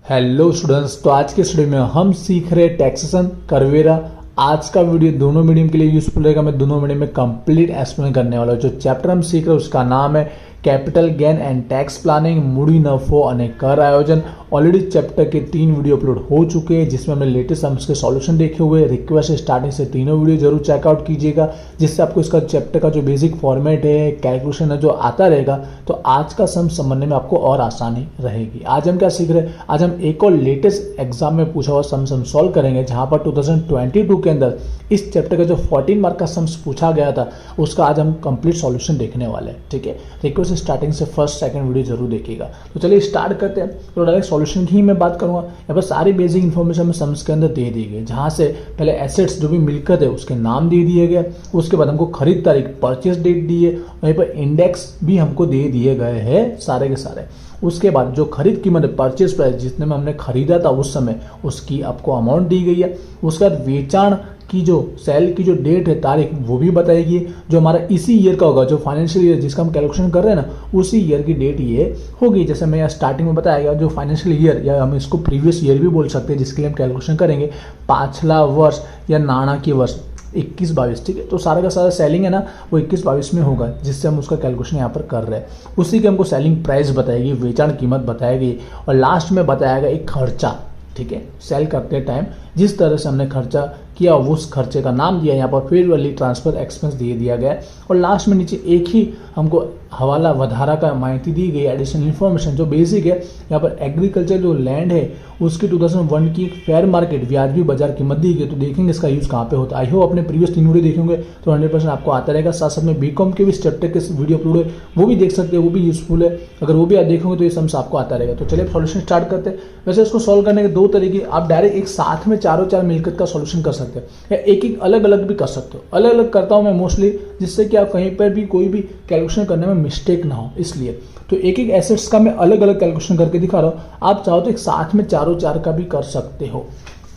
Hello students, तो आज के स्टूडियो में हम सीख रहे टैक्सेशन करवेरा। आज का वीडियो दोनों मीडियम के लिए यूजफुल रहेगा। मैं दोनों मीडियम में कंप्लीट एक्सप्लेन करने वाला हूँ। जो चैप्टर हम सीख रहे हैं उसका नाम है capital gain and tax planning, Moody नफो अने कर आयोजन। ऑलरेडी चैप्टर के 3 वीडियो अपलोड हो चुके हैं जिसमें हमने लेटेस्ट सम्स के सॉल्यूशन देखे हुए। रिक्वेस्ट स्टार्टिंग से तीनों वीडियो जरूर चेकआउट कीजिएगा, जिससे आपको इसका चैप्टर का जो बेसिक फॉर्मेट है, कैलकुलेशन है, जो आता रहेगा, तो आज का सम समझने में आपको और आसानी रहेगी। आज हम क्या सीख रहे हैं? आज हम एक और लेटेस्ट एग्जाम में पूछा हुआ सम सॉल्व करेंगे, जहां पर 2022 के अंदर इस चैप्टर का जो 14 मार्क का सम्स पूछा गया था उसका आज हम कंप्लीट सॉल्यूशन देखने वाले हैं। ठीक है, रिक्वेस्ट स्टार्टिंग से फर्स्ट सेकंड वीडियो जरूर देखिएगा। तो चलिए स्टार्ट करते हैं। तो डायरेक्ट सॉल्यूशन की ही मैं बात करूंगा। यहाँ पर सारी बेसिक इन्फॉर्मेशन में सम्स के अंदर दे दी गई, जहां से पहले एसेट्स जो भी मिलकत है उसके नाम दे दिए गए, उसके बाद हमको खरीद तारीख परचेस डेट दी है, वहीं पर इंडेक्स भी हमको दे दिए गए हैं सारे के सारे। उसके बाद जो खरीद कीमत है, परचेस प्राइस जितने में हमने खरीदा था उस समय, उसकी आपको अमाउंट दी गई है। उसके बाद वेचाण की जो सेल की जो डेट है, तारीख, वो भी बताएगी। जो हमारा इसी ईयर का होगा, जो फाइनेंशियल ईयर जिसका हम कैलकुलेशन कर रहे हैं ना, उसी ईयर की डेट ये होगी। जैसे मैं यहाँ स्टार्टिंग में बताया गया, जो फाइनेंशियल ईयर या हम इसको प्रीवियस ईयर भी बोल सकते हैं, जिसके लिए हम कैलकुलेशन करेंगे पाछला वर्ष या नाणाकीय वर्ष 21-22। ठीक है, तो सारा का सारा सेलिंग है ना, वो 21-22 में होगा, जिससे हम उसका कैलकुलेशन यहाँ पर कर रहे हैं। उसी के हमको सेलिंग प्राइस बताएगी, वेचाण कीमत बताएगी, और लास्ट में बताएगा एक खर्चा। ठीक है, सेल करते टाइम जिस तरह से हमने खर्चा किया उस खर्चे का नाम दिया, यहाँ पर फेयर वैल्यू ट्रांसफर एक्सपेंस दे दिया गया है। और लास्ट में नीचे एक ही हमको हवाला वधारा का माहिती दी गई, एडिशनल इन्फॉर्मेशन जो बेसिक है। यहाँ पर एग्रीकल्चर जो लैंड है उसकी 2001 की फेयर मार्केट व्याजबी बाजार कीमत दी गई। तो देखेंगे इसका यूज कहाँ पे होता है। आई होप अपने प्रीवियस 3 वीडियो देखेंगे तो 100% आपको आता रहेगा। साथ साथ में बीकॉम के भी चैप्टर के वीडियो अपलोड है, वो भी देख सकते हैं, वो भी यूजफुल है। अगर वो भी आप देखोगे तो ये सम्स आपको आता रहेगा। तो चलिए सॉल्यूशन स्टार्ट करते हैं। वैसे इसको सॉल्व करने के 2 तरीके, आप डायरेक्ट एक साथ में चारों मिलकत का सॉल्यूशन कर सकते हैं, या एक एक अलग अलग भी कर सकते हो। अलग अलग करता हूं मैं मोस्टली, जिससे कि आप कहीं पर भी कोई भी कैलकुलेशन करने में मिस्टेक ना हो, इसलिए। तो एक एक एसेट्स का मैं अलग अलग कैलकुलेशन करके दिखा रहा हूं। आप चाहो तो एक साथ में चार का भी कर सकते हो।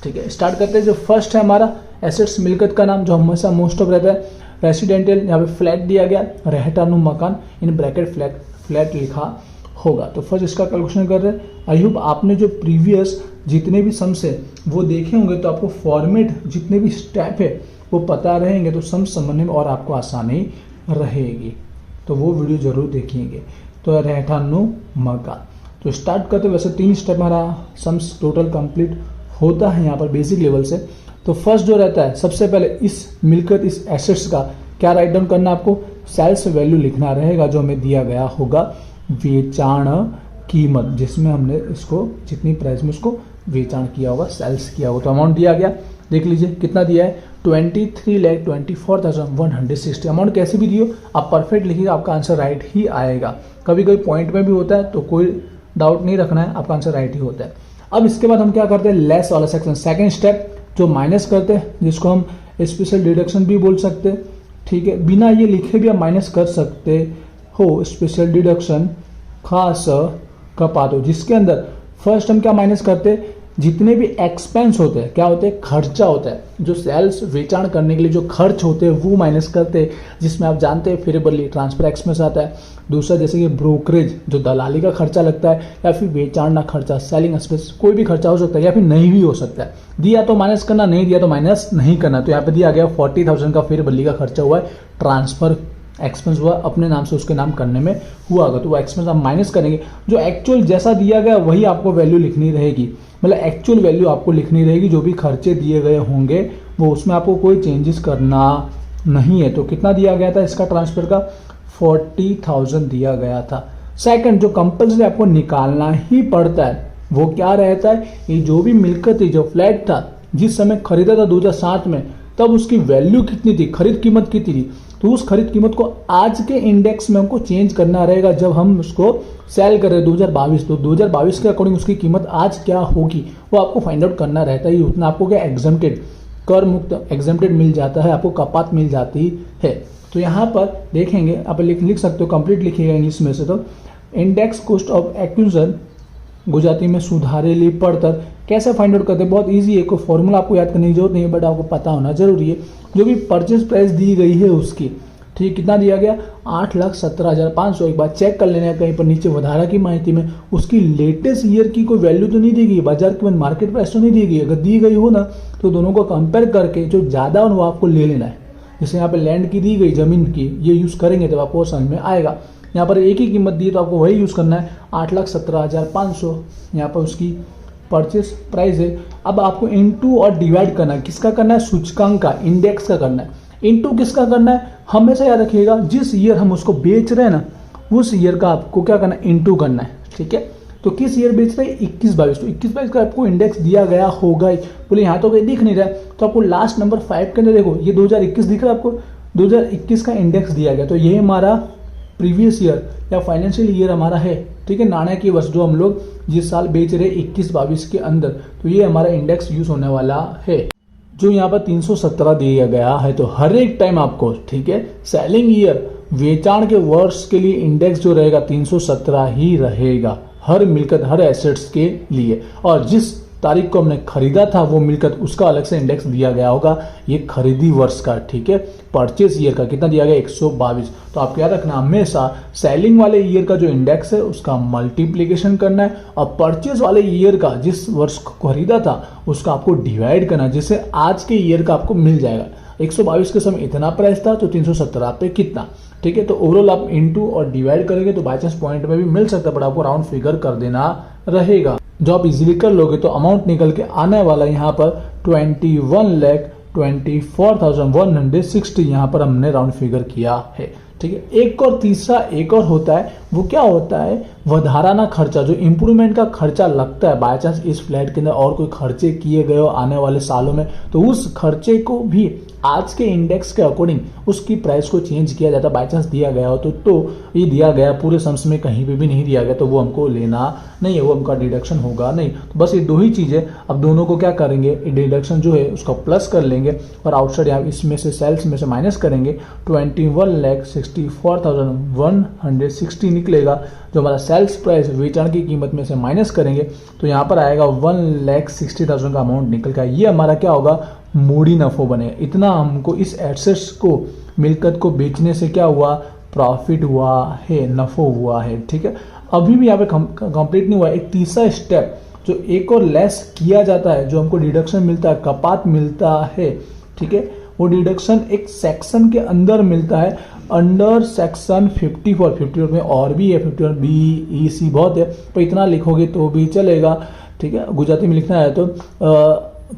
ठीक है, स्टार्ट करते हैं। जो फर्स्ट है हमारा एसेट्स मिलकत का नाम, जो हमेशा मोस्ट ऑफ रहता है, रेसिडेंशियल, यहाँ पे फ्लैट दिया गया, रहठानू मकान, इन ब्रैकेट फ्लैट लिखा होगा। तो फर्स्ट इसका कैलकुलेशन कर रहे हैं। आई होप आपने जो प्रीवियस जितने भी सम्स है वो देखे होंगे, तो आपको फॉर्मेट जितने भी स्टेप है वो पता रहेंगे, तो सम्स समझने में और आपको आसानी रहेगी। तो वो वीडियो जरूर देखिएंगे। तो रहठानू मकान, तो स्टार्ट करते। वैसे 3 स्टेप हमारा सम्स टोटल कंप्लीट होता है यहाँ पर बेसिक लेवल से। तो फर्स्ट जो रहता है, सबसे पहले इस मिलकत, इस एसेट्स का क्या राइट डाउन करना, आपको सेल्स वैल्यू लिखना रहेगा, जो हमें दिया गया होगा वेचाण कीमत, जिसमें हमने इसको जितनी प्राइस में उसको वेचाण किया होगा, सेल्स किया होगा। तो अमाउंट दिया गया, देख लीजिए कितना दिया है, 23,24,160। अमाउंट कैसे भी दियो, आप परफेक्ट लिखिएगा, आपका आंसर राइट ही आएगा। कभी कभी पॉइंट में भी होता है, तो कोई डाउट नहीं रखना है, आपका आंसर राइट ही होता है। अब इसके बाद हम क्या करते हैं, लेस वाला सेक्शन, सेकेंड स्टेप, जो माइनस करते हैं, जिसको हम स्पेशल डिडक्शन भी बोल सकते हैं। ठीक है, बिना ये लिखे भी आप माइनस कर सकते हो। स्पेशल डिडक्शन खास कपातो, जिसके अंदर फर्स्ट हम क्या माइनस करते हैं, जितने भी एक्सपेंस होते हैं, क्या होते हैं, खर्चा होता है, जो सेल्स वेचाण करने के लिए जो खर्च होते हैं वो माइनस करते हैं, जिसमें आप जानते हैं फेवरेबली ट्रांसफर एक्सपेंस आता है। दूसरा जैसे कि ब्रोकरेज, जो दलाली का खर्चा लगता है, या फिर वेचाण खर्चा, सेलिंग एक्सपेंस, कोई भी खर्चा हो सकता है, या फिर नहीं भी हो सकता है। दिया तो माइनस करना, नहीं दिया तो माइनस नहीं करना। तो यहाँ पे दिया गया 40,000 का फेवरेबली का खर्चा हुआ है, ट्रांसफर एक्सपेंस हुआ, अपने नाम से उसके नाम करने में हुआ होगा, तो वो एक्सपेंस आप माइनस करेंगे। जो एक्चुअल जैसा दिया गया वही आपको वैल्यू लिखनी रहेगी, मतलब एक्चुअल वैल्यू आपको लिखनी रहेगी। जो भी खर्चे दिए गए होंगे वो उसमें आपको कोई चेंजेस करना नहीं है। तो कितना दिया गया था इसका ट्रांसफर का, 40,000 दिया गया था। सेकंड, जो कंपल्सरी आपको निकालना ही पड़ता है वो क्या रहता है, ये जो भी मिलकत थी, जो फ्लैट था, जिस समय खरीदा था 2007 में, तब उसकी वैल्यू कितनी थी, खरीद कीमत कितनी थी, तो उस खरीद कीमत को आज के इंडेक्स में हमको चेंज करना रहेगा। जब हम उसको सेल कर रहे हैं 2022, तो 2022 के अकॉर्डिंग उसकी कीमत आज क्या होगी वो आपको फाइंड आउट करना रहता है। उतना आपको क्या एग्जम्प्टेड, कर मुक्त एग्जम्प्टेड मिल जाता है, आपको कपात मिल जाती है। तो यहाँ पर देखेंगे, आप लिख सकते हो, कंप्लीट लिखिएगा इंग्लिश में से। तो index cost of acquisition Gujarati में सुधारेली पड़तर कैसे फाइंड आउट करते हैं, बहुत इजी है, कोई फॉर्मूला आपको याद करने की जरूरत नहीं है, बट आपको पता होना जरूरी है। जो भी परचेज प्राइस दी गई है उसकी ठीक है, कितना दिया गया 8,17,500। एक बार चेक कर लेना कहीं पर नीचे वधारा की माहिती में उसकी लेटेस्ट ईयर की कोई वैल्यू तो नहीं दी गई, बाजार की मार्केट प्राइस तो नहीं दी गई। अगर दी गई हो ना तो दोनों को कंपेयर करके जो ज़्यादा हो वो आपको ले लेना है। जैसे यहाँ पे लैंड की दी गई, जमीन की, ये यूज़ करेंगे तब आपको समझ में आएगा। यहाँ पर एक ही कीमत दी तो आपको वही यूज़ करना है, 8,17,500 यहाँ पर उसकी परचेस प्राइस है। अब आपको इनटू और डिवाइड करना है, किसका करना है, सूचकांक का, इंडेक्स का करना है। इनटू किसका करना है, हमेशा याद रखिएगा जिस ईयर हम उसको बेच रहे हैं ना उस ईयर का आपको क्या करना है, इनटू करना है। ठीक है, तो किस ईयर बेच रहे हैं, 21-22, तो 21-22 का आपको इंडेक्स दिया गया होगा ही। बोले यहाँ तो कहीं दिख नहीं रहा है, तो आपको लास्ट नंबर 5 के अंदर देखो ये 2021 दिख रहा है आपको, 2021 का इंडेक्स दिया गया। तो ये हमारा प्रीवियस ईयर या फाइनेंशियल ईयर हमारा है। ठीक है, नाणय की वस्तु हम लोग जिस साल बेच रहे 21-22 के अंदर, तो ये हमारा इंडेक्स यूज होने वाला है। जो यहाँ पर 317 दिया गया है, तो हर एक टाइम आपको, ठीक है, सेलिंग ईयर वेचाण के वर्ष के लिए इंडेक्स जो रहेगा 317 ही रहेगा, हर मिलकत, हर एसेट्स के लिए। और जिस तारीख को हमने खरीदा था वो मिलकत, उसका अलग से इंडेक्स दिया गया होगा, ये खरीदी वर्ष का। ठीक है, परचेस ईयर का कितना दिया गया, 122। तो आपको याद रखना हमेशा सेलिंग वाले ईयर का जो इंडेक्स है उसका मल्टीप्लीकेशन करना है, और परचेस वाले ईयर का, जिस वर्ष को खरीदा था उसका आपको डिवाइड करना है, जिससे आज के ईयर का आपको मिल जाएगा। 122 के समय इतना प्राइस था तो 317 पे कितना। ठीक है, तो ओवरऑल आप इनटू और डिवाइड करेंगे तो बाई चांस पॉइंट में भी मिल सकता है, बट आपको राउंड फिगर कर देना रहेगा। जो आप इजीली कर लोगे तो अमाउंट निकल के आने वाला यहाँ पर 21,24,160 यहाँ पर हमने राउंड फिगर किया है। ठीक है, एक और तीसरा एक और होता है, वो क्या होता है, वधाराना खर्चा, जो इंप्रूवमेंट का खर्चा लगता है बाय चांस इस फ्लैट के अंदर और कोई खर्चे किए गए हो आने वाले सालों में, तो उस खर्चे को भी आज के इंडेक्स के अकॉर्डिंग उसकी प्राइस को चेंज किया जाता है। बाय चांस दिया गया हो तो ये दिया गया पूरे सम्स में कहीं पे भी नहीं दिया गया तो वो हमको लेना नहीं है, वो हमका डिडक्शन होगा नहीं। तो बस ये दो ही चीज़ें, अब दोनों को क्या करेंगे, डिडक्शन जो है उसका प्लस कर लेंगे और आउटसाइड यहाँ इसमें से सेल्स में से माइनस करेंगे, 21,64,160 निकलेगा। जो हमारा सेल्स प्राइस वेचाण की कीमत में से माइनस करेंगे तो यहाँ पर आएगा 1,60,000 का अमाउंट निकल का। ये हमारा क्या होगा, मूडी नफो बनेगा। इतना हमको इस एसेट्स को, मिलकत को बेचने से क्या हुआ, प्रॉफिट हुआ है, नफो हुआ है। ठीक है, अभी भी यहाँ पे कंप्लीट नहीं हुआ। एक तीसरा स्टेप जो एक और लेस किया जाता है, जो हमको डिडक्शन मिलता है, कपात मिलता है। ठीक है, वो डिडक्शन एक सेक्शन के अंदर मिलता है, अंडर सेक्शन 54 में और भी है, 51 बी ई सी बहुत है, तो इतना लिखोगे तो भी चलेगा। ठीक है, गुजराती में लिखना है तो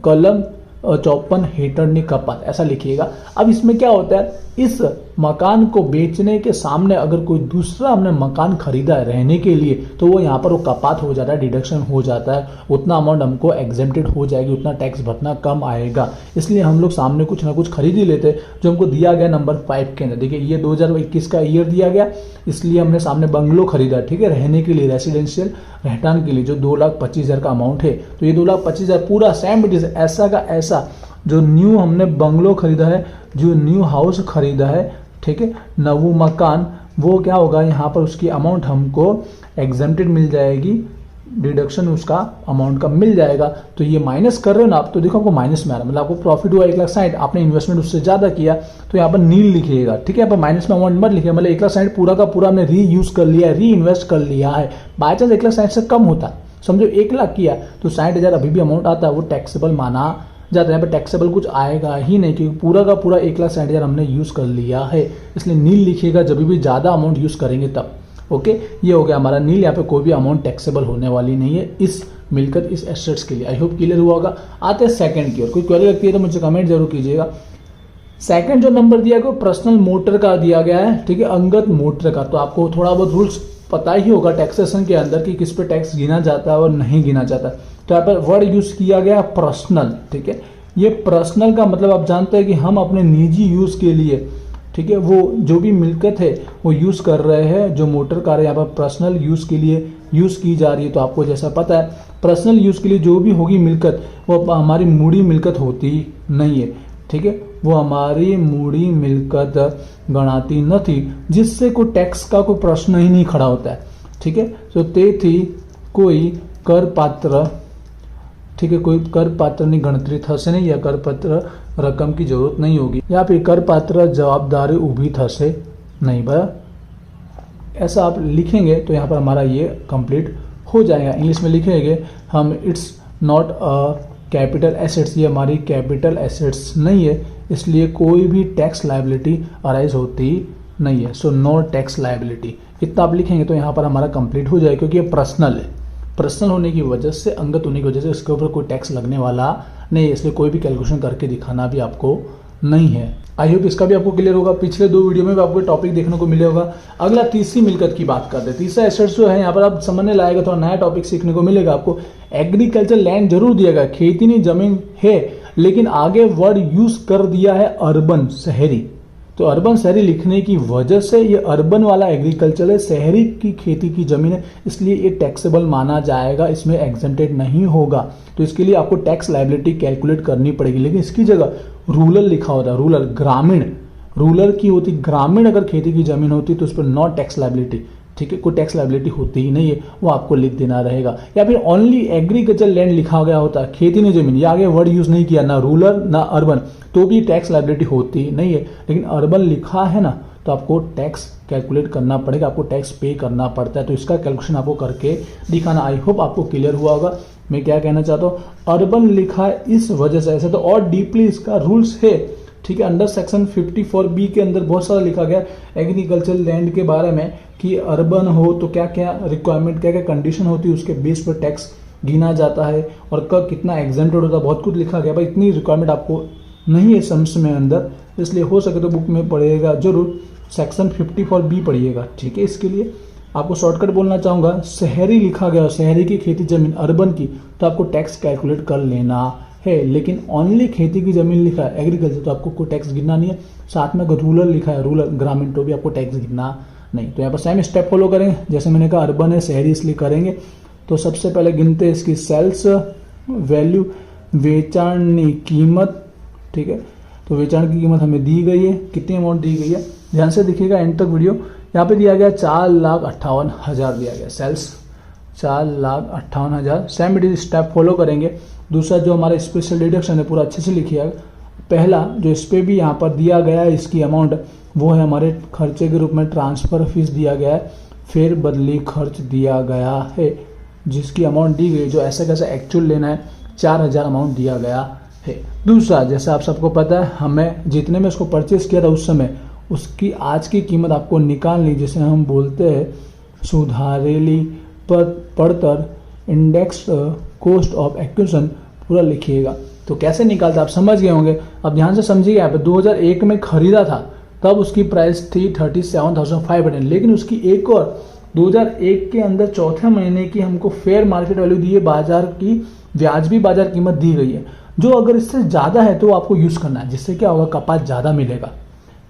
कलम 54 हेठळनी कपात ऐसा लिखिएगा। अब इसमें क्या होता है, इस मकान को बेचने के सामने अगर कोई दूसरा हमने मकान खरीदा है रहने के लिए तो वो यहाँ पर वो कपात हो जाता है, डिडक्शन हो जाता है, उतना अमाउंट हमको एग्जेम्प्टेड हो जाएगी, उतना टैक्स भरना कम आएगा। इसलिए हम लोग सामने कुछ ना कुछ खरीद ही लेते हैं जो हमको दिया गया नंबर 5 के अंदर। देखिए ये 2021 का ईयर दिया गया, इसलिए हमने सामने बंगलो खरीदा, ठीक है, रहने के लिए, रेसिडेंशियल रहठान के लिए, जो 2,25,000 का अमाउंट है। तो ये 2,25,000 पूरा सेम इट इज ऐसा का ऐसा जो न्यू हमने बंगलो खरीदा है, जो न्यू हाउस खरीदा है, ठीक है, नवू मकान, वो क्या होगा, यहाँ पर उसकी अमाउंट हमको एग्जेम्प्टेड मिल जाएगी, डिडक्शन उसका अमाउंट का मिल जाएगा। तो ये माइनस कर रहे हो ना आप, तो देखो आपको माइनस में आ रहा है, मतलब आपको प्रॉफिट हुआ 1,60,000, आपने इन्वेस्टमेंट उससे ज़्यादा किया तो यहाँ पर नील लिखिएगा। ठीक है, यहाँ पर माइनस में अमाउंट मत लिखिए, मतलब 1,60,000 पूरा का पूरा हमने री यूज़ कर लिया है, री इन्वेस्ट कर लिया है। बाई चांस 1,60,000 से कम होता, समझो 1,00,000 किया तो 60,000 अभी भी अमाउंट आता है, वो टैक्सेबल माना जाता है। यहाँ पर टैक्सेबल कुछ आएगा ही नहीं क्योंकि पूरा का पूरा 1,60,000 हमने यूज़ कर लिया है, इसलिए नील लिखिएगा जब भी ज़्यादा अमाउंट यूज़ करेंगे तब। ओके, ये हो गया हमारा नील, यहाँ पे कोई भी अमाउंट टैक्सेबल होने वाली नहीं है इस मिलकत, इस एसेट्स के लिए। आई होप क्लियर हुआ होगा। आते हैं सेकंड की ओर, कोई क्वेरी लगती है तो मुझे कमेंट जरूर कीजिएगा। सेकंड जो नंबर दिया गया पर्सनल मोटर का दिया गया है, ठीक है, अंगत मोटर का। तो आपको थोड़ा बहुत रूल्स पता ही होगा टैक्सेशन के अंदर कि किस पे टैक्स गिना जाता है और नहीं गिना जाता है। तो यहाँ पर वर्ड यूज किया गया पर्सनल, ठीक है। ये पर्सनल का मतलब आप जानते हैं कि हम अपने निजी यूज के लिए, ठीक है, वो जो भी मिलकत है वो यूज कर रहे हैं, जो मोटर कार है यहाँ पर पर्सनल यूज के लिए यूज की जा रही है। तो आपको जैसा पता है पर्सनल यूज के लिए जो भी होगी मिलकत वो हमारी मूडी मिलकत होती नहीं है, ठीक है, वो हमारी मूडी मिलकत गणाती नहीं, जिससे कोई टैक्स का कोई प्रश्न ही नहीं खड़ा होता है, ठीक है। तो તેથી कोई कर पात्र, ठीक है, कोई कर पात्र ની ગણતરી થશે નહીં या करपत्र रकम की जरूरत नहीं होगी। यहाँ पे कर पात्र जवाबदारी उभी थसे नहीं भरा, ऐसा आप लिखेंगे तो यहाँ पर हमारा ये कंप्लीट हो जाएगा। इंग्लिश में लिखेंगे हम it's not a capital assets, ये हमारी कैपिटल एसेट्स नहीं है, इसलिए कोई भी टैक्स लायबिलिटी अराइज होती नहीं है। सो नो टैक्स लायबिलिटी, इतना आप लिखेंगे तो यहाँ पर हमारा कंप्लीट हो जाएगा, क्योंकि ये पर्सनल है। पर्सनल होने की वजह से, अंगत होने की वजह से इसके ऊपर कोई टैक्स लगने वाला नहीं है, इसलिए कोई भी कैलकुलेशन करके दिखाना भी आपको नहीं है। आई होप इसका भी आपको क्लियर होगा। पिछले 2 वीडियो में भी आपको टॉपिक देखने को मिलेगा। अगला तीसरी मिलकत की बात करते हैं। तीसरा एसेट्स जो है यहाँ पर आप समझने लाएगा, थोड़ा नया टॉपिक सीखने को मिलेगा आपको। एग्रीकल्चर लैंड जरूर दिया गया, खेती नहीं जमीन है, लेकिन आगे वर्ड यूज कर दिया है अर्बन, शहरी। तो अर्बन शहरी लिखने की वजह से ये अर्बन वाला एग्रीकल्चर है, शहरी की खेती की जमीन है, इसलिए ये टैक्सेबल माना जाएगा, इसमें एग्जेंटेड नहीं होगा। तो इसके लिए आपको टैक्स लायबिलिटी कैलकुलेट करनी पड़ेगी, लेकिन इसकी जगह रूरल लिखा होता है, रूरल ग्रामीण, रूरल की होती ग्रामीण अगर खेती की जमीन होती तो उस पर नॉट टैक्स लायबिलिटी, ठीक है, कोई टैक्स लायबिलिटी होती ही नहीं है, वो आपको लिख देना रहेगा। या फिर ओनली एग्रीकल्चर लैंड लिखा गया होता है, खेती नहीं जमीन, या आगे वर्ड यूज नहीं किया, ना रूरल ना अर्बन, तो भी टैक्स लायबिलिटी होती नहीं है। लेकिन अर्बन लिखा है ना, तो आपको टैक्स कैलकुलेट करना पड़ेगा, आपको टैक्स पे करना पड़ता है। तो इसका कैलकुलेशन आपको करके दिखाना। आई होप आपको क्लियर हुआ होगा मैं क्या कहना चाहता हूँ। अर्बन लिखा है इस वजह से, ऐसे तो और डीपली इसका रूल्स है, ठीक है। अंडर सेक्शन 54B के अंदर बहुत सारा लिखा गया एग्रीकल्चर लैंड के बारे में कि अर्बन हो तो क्या क्या रिक्वायरमेंट, क्या क्या कंडीशन होती है, उसके बेस पर टैक्स गिना जाता है और कब कितना एग्जेम्प्टेड होता है, बहुत कुछ लिखा गया। भाई इतनी रिक्वायरमेंट आपको नहीं है सम्स में अंदर, इसलिए हो सके तो बुक में पढ़िएगा जरूर, सेक्शन 54B पढ़िएगा, ठीक है। इसके लिए आपको शॉर्टकट बोलना चाहूँगा, शहरी लिखा गया, शहरी की खेती जमीन अर्बन की, तो आपको टैक्स कैलकुलेट कर लेना है। लेकिन ओनली खेती की जमीन लिखा है एग्रीकल्चर, तो आपको कोई टैक्स गिनना नहीं है। साथ में अगर रूरल लिखा है, रूरल ग्रामीण, तो भी आपको टैक्स गिनना नहीं। तो यहाँ पर सेम स्टेप फॉलो करेंगे, जैसे मैंने कहा अर्बन है शहरी इसलिए करेंगे। तो सबसे पहले गिनते हैं इसकी सेल्स वैल्यू, वेचाणी कीमत, ठीक है। तो वेचाण की कीमत हमें दी गई है, कितनी अमाउंट दी गई है ध्यान से देखिएगा एंड तक वीडियो। यहाँ पे दिया गया 4,58,000 दिया गया, सेल्स 4,58,000। सेम स्टेप फॉलो करेंगे। दूसरा जो हमारा स्पेशल डिडक्शन है पूरा अच्छे से लिखिएगा। पहला जो इस पे भी यहाँ पर दिया गया है इसकी अमाउंट, वो है हमारे खर्चे के रूप में ट्रांसफर फीस दिया गया है, फिर बदली खर्च दिया गया है जिसकी अमाउंट दी गई, जो ऐसा कैसा एक्चुअल लेना है 4,000 अमाउंट दिया गया है। दूसरा जैसे आप सबको पता है, हमें जितने में इसको परचेस किया था उस समय उसकी आज की कीमत आपको निकालनी, जिसे हम बोलते हैं सुधारेली पड़तर इंडेक्स कॉस्ट ऑफ एक्विजिशन, पूरा लिखिएगा। तो कैसे निकालते आप समझ गए होंगे। अब ध्यान से समझिएगा, यहाँ पे 2001 में खरीदा था तब उसकी प्राइस थी 37,500, लेकिन उसकी एक और 2001 के अंदर चौथे महीने की हमको फेयर मार्केट वैल्यू दी है, बाजार की व्याजबी बाजार कीमत दी गई है। जो अगर इससे ज़्यादा है तो आपको यूज़ करना है, जिससे क्या होगा कपास ज़्यादा मिलेगा।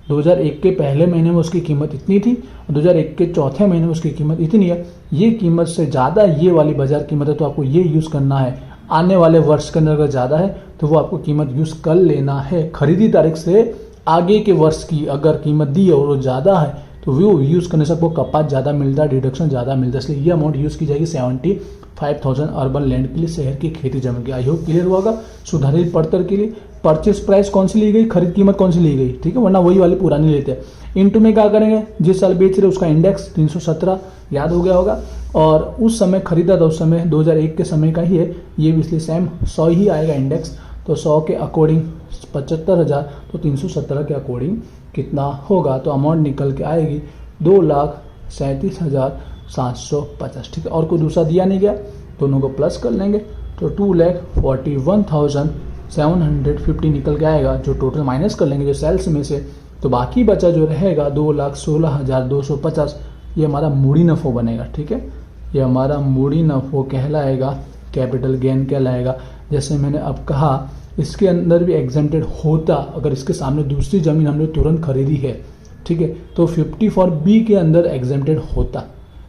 2001 के पहले महीने में उसकी कीमत इतनी थी, 2001 के चौथे महीने में उसकी कीमत इतनी है, ये कीमत से ज़्यादा ये वाली बाजार कीमत है, तो आपको ये यूज़ करना है। आने वाले वर्ष के अंदर अगर ज़्यादा है तो वो आपको कीमत यूज़ कर लेना है। खरीदी तारीख से आगे के वर्ष की अगर कीमत दी है और वो ज़्यादा है तो वो यूज़ करने से आपको कपास ज़्यादा मिलता है, डिडक्शन ज़्यादा मिलता है, इसलिए ये अमाउंट यूज़ की जाएगी 75,000 अर्बन लैंड के लिए, शहर की खेती जमीन की। आई होप क्लियर होगा। सुधारित पड़तर के लिए परचेस प्राइस कौन सी ली गई, खरीद कीमत कौन सी ली गई, ठीक है, वरना वही वाली पुरानी लेते हैं। इंटू में क्या करेंगे, जिस साल बेच रहे उसका इंडेक्स 317 याद हो गया होगा, और उस समय खरीदा था उस समय 2001 के समय का ही है, ये भी इसलिए सेम 100 ही आएगा इंडेक्स। तो 100 के अकॉर्डिंग 75,000, तो 317 के अकॉर्डिंग कितना होगा, तो अमाउंट निकल के आएगी 2,37,750, ठीक है। और कोई दूसरा दिया नहीं गया, दोनों को प्लस कर लेंगे तो 2,41,750 निकल के आएगा, जो टोटल माइनस कर लेंगे जो सेल्स में से, तो बाकी बचा जो रहेगा 2,16,250, ये हमारा मूड़ी नफ़ो बनेगा, ठीक है। ये हमारा मूड़ी नफ़ो कहलाएगा, कैपिटल गेन कहलाएगा। जैसे मैंने अब कहा इसके अंदर भी एग्जेम्प्टेड होता अगर इसके सामने दूसरी ज़मीन हमने तुरंत खरीदी है, ठीक है, तो 54B के अंदर एग्जेम्प्टेड होता,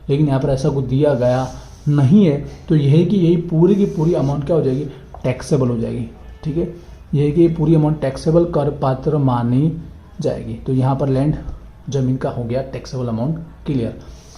लेकिन यहाँ पर ऐसा कुछ दिया गया नहीं है। तो यही कि यही पूरी की पूरी अमाउंट क्या हो जाएगी, टैक्सेबल हो जाएगी, ठीक है। यही कि पूरी अमाउंट टैक्सेबल कर पात्र मानी जाएगी। तो यहाँ पर लैंड जमीन का हो गया टैक्सेबल अमाउंट क्लियर।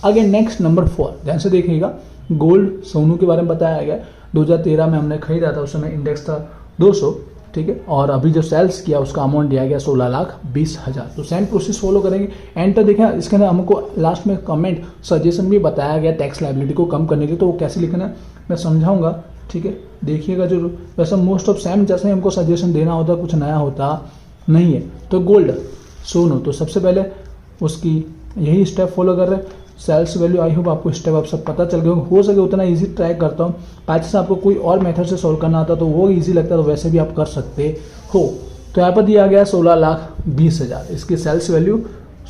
आगे नेक्स्ट नंबर 4 ध्यान से देखिएगा। गोल्ड सोनू के बारे में बताया गया। 2013 में हमने खरीदा था, उस समय इंडेक्स था 200, ठीक है। और अभी जो सेल्स किया उसका अमाउंट दिया गया 16,20,000। तो सेम प्रोसेस फॉलो करेंगे। एंड तक देखें, इसके अंदर हमको लास्ट में कमेंट सजेशन भी बताया गया टैक्स लायबिलिटी को कम करने के लिए, तो वो कैसे लिखना है मैं समझाऊंगा, ठीक है। देखिएगा जो वैसे मोस्ट ऑफ सेम जैसे ही हमको सजेशन देना होता कुछ नया होता नहीं है। तो गोल्ड सोनो, तो सबसे पहले उसकी यही स्टेप फॉलो कर रहे हैं। सेल्स वैल्यू, आई होप आपको स्टेप आप सब पता चल गया हो सके उतना इजी ट्राई करता हूँ। बाई चांस आपको कोई और मेथड से सॉल्व करना आता तो वो इजी लगता है, तो वैसे भी आप कर सकते हो। तो यहाँ पर दिया गया 16,20,000, इसकी सेल्स वैल्यू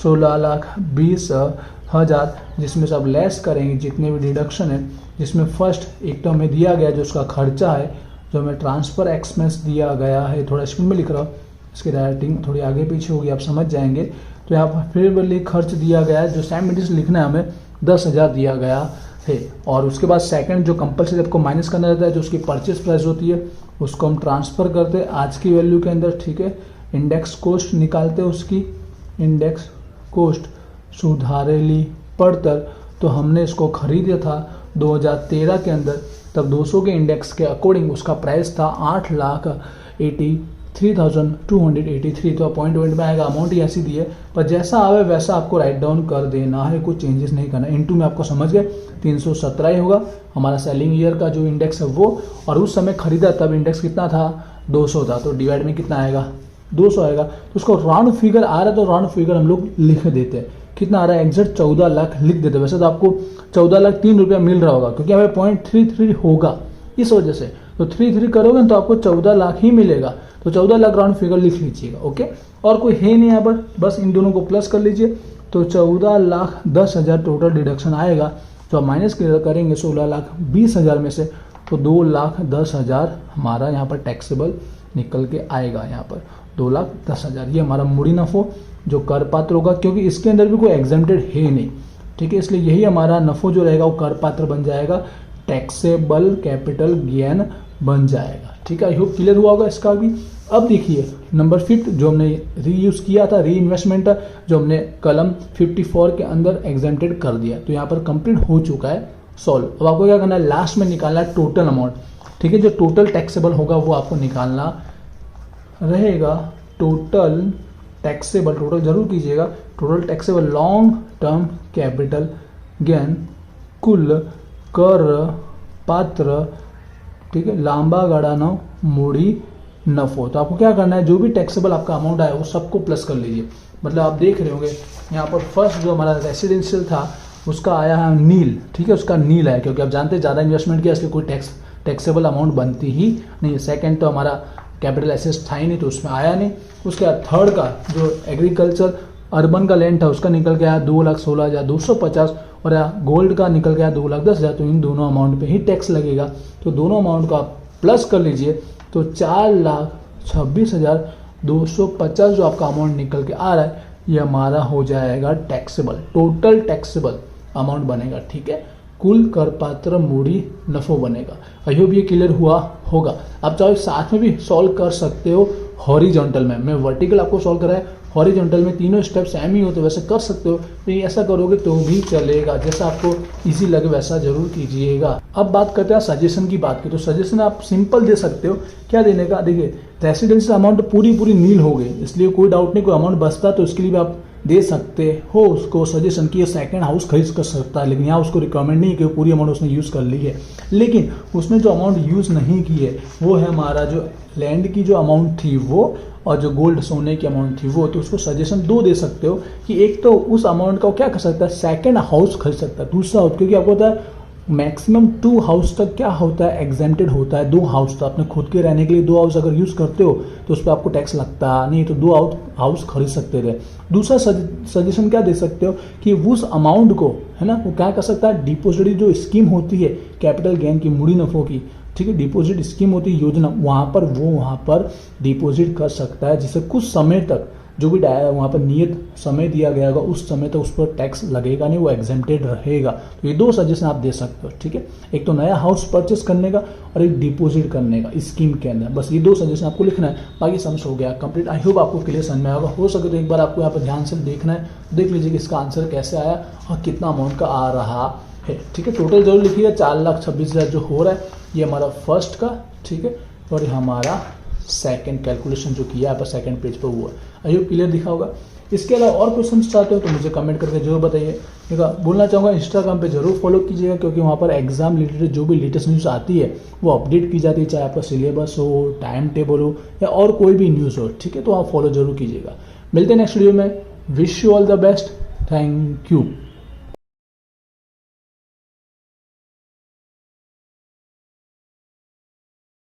16,20,000, जिसमें से आप लेस करेंगे जितने भी डिडक्शन है, जिसमें फर्स्ट एक तो हमें दिया गया जो उसका खर्चा है, जो हमें ट्रांसफर एक्सपेंस दिया गया है, थोड़ा स्क्रीन में लिख रहा हूँ, इसकी राइटिंग थोड़ी आगे पीछे होगी, आप समझ जाएंगे। तो यहाँ पर फेवरेबली खर्च दिया गया है, जो सेम मेडिसिन लिखना है हमें 10,000 दिया गया है। और उसके बाद सेकंड जो कंपलसरी आपको माइनस करना रहता है, जो उसकी परचेस प्राइस होती है उसको हम ट्रांसफ़र करते हैं आज की वैल्यू के अंदर, ठीक है। इंडेक्स कोस्ट निकालते हैं, उसकी इंडेक्स कोस्ट सुधारेली पड़तर, तो हमने इसको खरीदा था 2013 के अंदर, तब 200 के इंडेक्स के अकॉर्डिंग उसका प्राइस था 8,83,283। तो पॉइंट में आएगा, अमाउंट ही ऐसी दी है, पर जैसा आवे वैसा आपको राइट डाउन कर देना है, कुछ चेंजेस नहीं करना। इनटू में आपको समझ गए 317 ही होगा हमारा सेलिंग ईयर का जो इंडेक्स है वो, और उस समय खरीदा तब इंडेक्स कितना था 200 था, तो डिवाइड में कितना आएगा 200 आएगा। तो उसको राउंड फिगर आ रहा है तो राउंड फिगर हम लोग लिख देते हैं, कितना आ रहा है एग्जैक्ट 14 लाख लिख देते हैं। वैसे तो आपको 14,03,000 मिल रहा होगा क्योंकि हमें 0.33 होगा इस वजह से, तो 33 करोगे तो आपको 14 लाख ही मिलेगा, तो 14 लाख राउंड फिगर लिख लीजिएगा, ओके। और कोई है नहीं यहाँ पर, बस इन दोनों को प्लस कर लीजिए, तो 14,10,000 टोटल डिडक्शन आएगा। जो आप माइनस करेंगे 16,20,000 में से, तो 2,10,000 हमारा यहाँ पर टैक्सेबल निकल के आएगा। यहाँ पर 2,10,000 ये हमारा मूड़ी नफो जो कर पात्र होगा, क्योंकि इसके अंदर भी कोई एग्जेम्प्टेड है नहीं, ठीक है। इसलिए यही हमारा नफो जो रहेगा वो कर पात्र बन जाएगा, टैक्सेबल कैपिटल गेन बन जाएगा, ठीक है। आई होप क्लियर हुआ होगा इसका भी। अब देखिए नंबर 5 जो हमने रीयूज किया था, री इन्वेस्टमेंट, जो हमने कलम 54 के अंदर एग्जेम्प्टेड कर दिया, तो यहाँ पर कंप्लीट हो चुका है सॉल्व। अब आपको क्या करना है, लास्ट में निकालना है टोटल अमाउंट, ठीक है। जो टोटल टैक्सेबल होगा वो आपको निकालना रहेगा। टोटल टैक्सेबल, टोटल जरूर कीजिएगा, total taxable long term capital gain, कुल कर पात्र, ठीक है, लांबा गाड़ानो मूड़ी नफो। तो आपको क्या करना है, जो भी टैक्सेबल आपका अमाउंट आया वो सबको प्लस कर लीजिए। मतलब आप देख रहे होंगे यहाँ पर फर्स्ट जो हमारा रेसिडेंशियल था उसका आया है नील, ठीक है, उसका नील आया, क्योंकि आप जानते हैं ज़्यादा इन्वेस्टमेंट किया इसलिए कोई टैक्सेबल अमाउंट बनती ही नहीं। सेकंड तो हमारा कैपिटल एसेट्स था ही नहीं तो उसमें आया नहीं। उसके बाद थर्ड का जो एग्रीकल्चर अर्बन का लैंड था उसका निकल के आया 2,16,250, और गोल्ड का निकल गया 2,10,000। तो इन दोनों अमाउंट पे ही टैक्स लगेगा, तो दोनों अमाउंट को आप प्लस कर लीजिए, तो 4,26,250 जो आपका अमाउंट निकल के आ रहा है ये हमारा हो जाएगा टैक्सेबल, टोटल टैक्सेबल अमाउंट बनेगा, ठीक है। कुल कर पात्र मूड़ी नफो बनेगा। आई होप ये क्लियर हुआ होगा। आप चाहे साथ में भी सॉल्व कर सकते हो हॉरिजॉन्टल में, मैं वर्टिकल आपको सॉल्व कराया, हॉरिजॉन्टल में तीनों स्टेप सेम ही हो तो वैसे कर सकते हो, तो ये ऐसा करोगे तो भी चलेगा, जैसा आपको इजी लगे वैसा जरूर कीजिएगा। अब बात करते हैं सजेशन की बात की, तो सजेशन आप सिंपल दे सकते हो। क्या देने का, देखिए रेसिडेंशियल अमाउंट पूरी नील हो गई, इसलिए कोई डाउट नहीं, कोई अमाउंट बचता तो उसके लिए भी आप दे सकते हो उसको सजेशन कि ये सेकंड हाउस खरीद कर सकता है, लेकिन यहाँ उसको रिकमेंड नहीं कि पूरी अमाउंट उसने यूज़ कर ली है। लेकिन उसने जो अमाउंट यूज़ नहीं की है वो है हमारा जो लैंड की जो अमाउंट थी वो, और जो गोल्ड सोने की अमाउंट थी वो, तो उसको सजेशन दो दे सकते हो कि एक तो उस अमाउंट का क्या कर सकता है, सेकंड हाउस खरीद सकता है, दूसरा हाउस, क्योंकि आपको होता है मैक्सिमम 2 हाउस तक क्या होता है एग्जेम्प्टेड होता है। 2 हाउस तो अपने खुद के रहने के लिए 2 हाउस अगर यूज़ करते हो तो उस पर आपको टैक्स लगता नहीं, तो 2 हाउस खरीद सकते थे। दूसरा सजेशन क्या दे सकते हो कि उस अमाउंट को, है ना, वो क्या कर सकता है, डिपॉजिट जो स्कीम होती है कैपिटल गेन की, मूड़ी नफो की, ठीक है, डिपॉजिट स्कीम होती है योजना, वहाँ पर डिपॉजिट कर सकता है, जिससे कुछ समय तक जो भी वहाँ पर नियत समय दिया गया होगा उस समय तक उस पर टैक्स लगेगा नहीं, वो एग्जेम्प्टेड रहेगा। तो ये 2 सजेशन आप दे सकते हो, ठीक है। एक तो नया हाउस परचेस करने का और एक डिपॉजिट करने का स्कीम के अंदर, बस ये 2 सजेशन आपको लिखना है, बाकी समझ हो गया कंप्लीट। आई होप आपको क्लियर समझ में आएगा। हो सके तो एक बार आपको यहाँ पर ध्यान से देखना है, देख लीजिए कि इसका आंसर कैसे आया और कितना अमाउंट का आ रहा है, ठीक है। टोटल जरूर लिखिएगा 4,26,000 जो हो रहा है ये हमारा फर्स्ट का, ठीक है, और ये हमारा सेकंड कैलकुलेशन जो किया है सेकंड पेज पर हुआ। आई होप क्लियर दिखा होगा। इसके अलावा और क्वेश्चन चाहते हो तो मुझे कमेंट करके जरूर बताइए। ठीक है, बोलना चाहूँगा इंस्टाग्राम पे जरूर फॉलो कीजिएगा, क्योंकि वहाँ पर एग्जाम रिलेटेड जो भी लेटेस्ट न्यूज़ आती है वो अपडेट की जाती है, चाहे आपका सिलेबस हो, टाइम टेबल हो या और कोई भी न्यूज़ हो। ठीक है, तो आप फॉलो जरूर कीजिएगा। मिलते हैं नेक्स्ट वीडियो में। Wish you all the best. Thank you.